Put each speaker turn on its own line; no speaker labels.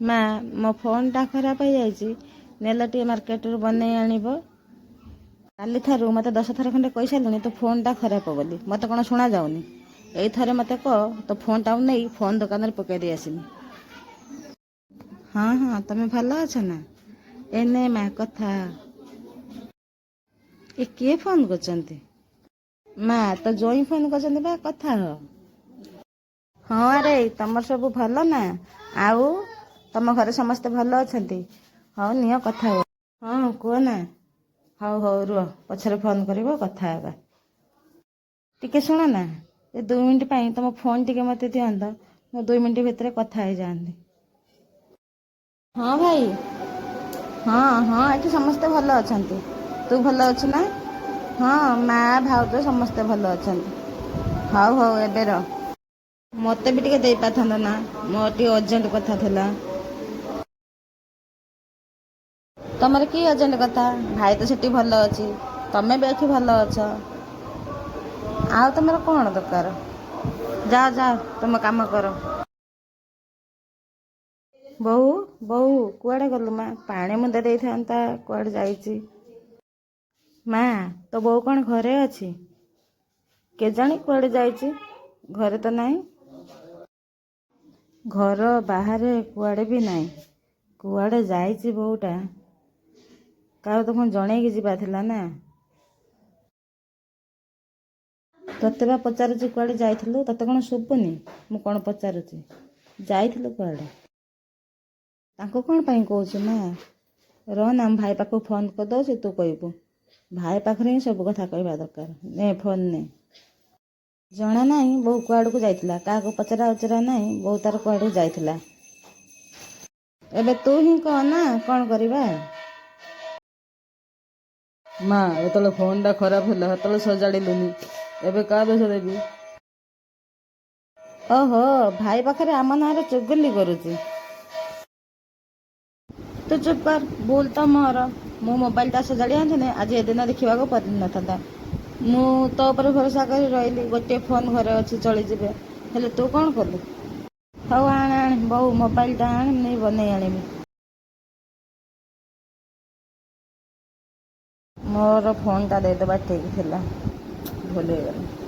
ମା ମୋ ଫୋନ୍ଟା ଖରାପ ହେଇଯାଇଛି, ନେଲ ଟିକେ ମାର୍କେଟରୁ ବନେଇ ଆଣିବ। କାଲିଠାରୁ ମୋତେ 10 ଥର ଖଣ୍ଡେ କହିସାରିଲୁଣି ତୋ ଫୋନ୍ଟା ଖରାପ ବୋଲି, ମୋତେ କ'ଣ ଶୁଣା ଯାଉନି? ଏଇଥରେ ମୋତେ କହ ତୋ ଫୋନ୍ଟାକୁ ନେଇ ଫୋନ୍ ଦୋକାନରେ ପକାଇ ଦେଇ ଆସିମି। ହଁ ହଁ, ତମେ ଭଲ ଅଛ ନା? ନେ ମା କଥା। ଏ କିଏ ଫୋନ୍ କରୁଛନ୍ତି? ମା ତ ଜୋଇଁ ଫୋନ୍ କରିଛନ୍ତି ବା, କଥା ହ। ହଁ ଆରେ ତମର ସବୁ ଭଲ ନା? ଆଉ ତମ ଘରେ ସମସ୍ତେ ଭଲ ଅଛନ୍ତି? ହଉ ନିଅ କଥା ହୁଅ। ହଁ କୁହ ନା। ହଉ ହଉ ରୁହ, ପଛରେ ଫୋନ୍ କରିବ କଥା ହେବା। ଟିକେ ଶୁଣ ନା, ଏ 2 ମିନିଟ୍ ପାଇଁ ତମ ଫୋନ୍ ଟିକେ ମୋତେ ଦିଅନ୍ତ, ମୁଁ 2 ମିନିଟ୍ ଭିତରେ କଥା ହେଇଯାଆନ୍ତି। ହଁ ଭାଇ। ହଁ ହଁ, ଏଠି ସମସ୍ତେ ଭଲ ଅଛନ୍ତି। ତୁ ଭଲ ଅଛୁ ନା? ହଁ, ମା ଭାଉଜ ସମସ୍ତେ ଭଲ ଅଛନ୍ତି। ହଉ ହଉ ଏବେ ରହ। ମୋତେ ବି ଟିକେ ଦେଇପାରିଥାନ୍ତ ନା, ମୋର ଟିକେ ଅର୍ଜେଣ୍ଟ କଥା ଥିଲା। ତମର କି ଅର୍ଜେଣ୍ଟ କଥା? ଭାଇ ତ ସେଠି ଭଲ ଅଛି, ତମେ ବି ଏଠି ଭଲ ଅଛ। ଆଉ ତମର କ'ଣ ଦରକାର? ଯାଅ ଯାଅ ତମ କାମ କର। ବୋଉ ବୋଉ କୁଆଡ଼େ ଗଲୁ ମା? ପାଣି ମୁନ୍ଦେ ଦେଇଥାନ୍ତା, କୁଆଡ଼େ ଯାଇଛି? ମା ତୋ ବୋଉ କ'ଣ ଘରେ ଅଛି? କେଜାଣି କୁଆଡ଼େ ଯାଇଛି, ଘରେ ତ ନାହିଁ। ଘର ବାହାରେ କୁଆଡ଼େ ବି ନାହିଁ। କୁଆଡ଼େ ଯାଇଛି ବୋଉଟା? କାହାକୁ ତ କ'ଣ ଜଣେଇକି ଯିବା ଥିଲା ନା। ତୋତେ ବା ପଚାରୁଛି କୁଆଡ଼େ ଯାଇଥିଲୁ, ତୋତେ କ'ଣ ଶୁଭୁନି? ମୁଁ କ'ଣ ପଚାରୁଛି, ଯାଇଥିଲୁ କୁଆଡ଼େ? ତାଙ୍କୁ କ'ଣ ପାଇଁ କହୁଛୁ ମା? ରହ ନା, ମୁଁ ଭାଇ ପାଖକୁ ଫୋନ୍ କରିଦେଉଛି, ତୁ କହିବୁ। ଭାଇ ପାଖରେ ହିଁ ସବୁ କଥା କହିବା ଦରକାର। ନେ ଫୋନ୍ ନେ। ଜଣା ନାହିଁ ବୋଉ କୁଆଡ଼କୁ ଯାଇଥିଲା, କାହାକୁ ପଚରା ଉଚରା ନାହିଁ, ବୋଉ ତାର କୁଆଡ଼କୁ ଯାଇଥିଲା। ଏବେ ତୁ ହିଁ କହ ନା, କ'ଣ କରିବା? ମା ଯେତେବେଳେ ଫୋନ୍ଟା ଖରାପ ହେଲା ସେତେବେଳେ ସଜାଡ଼ିଲୁନି, ଏବେ କାହା ଦୋଷ ଦେବି? ଓହୋ, ଭାଇ ପାଖରେ ଆମ ନାଁରେ ଚୁଗୁଲି କରୁଛି। ତୁ ଚୁପ୍ କର, ଭୁଲ ତ ମୋର। ମୁଁ ମୋବାଇଲଟା ସଜାଡ଼ି ଆଣିଥିଲି, ଆଜି ଏ ଦିନ ଦେଖିବାକୁ ପଡ଼ିନଥାନ୍ତା। ମୁଁ ତୋ ଉପରେ ଭରସା କରି ରହିଲି, ଗୋଟିଏ ଫୋନ୍ ଘରେ ଅଛି ଚଳିଯିବେ, ହେଲେ ତୁ କ'ଣ କଲୁ? ହଉ ଆଣେ ଆଣେ ବୋଉ, ମୋବାଇଲଟା ଆଣେ, ନେଇ ବନେଇ ଆଣିବି। ମୋର ଫୋନ୍ଟା ଦେଇଦେବା ଠିକ୍ ଥିଲା, ଭୁଲିଗଲି।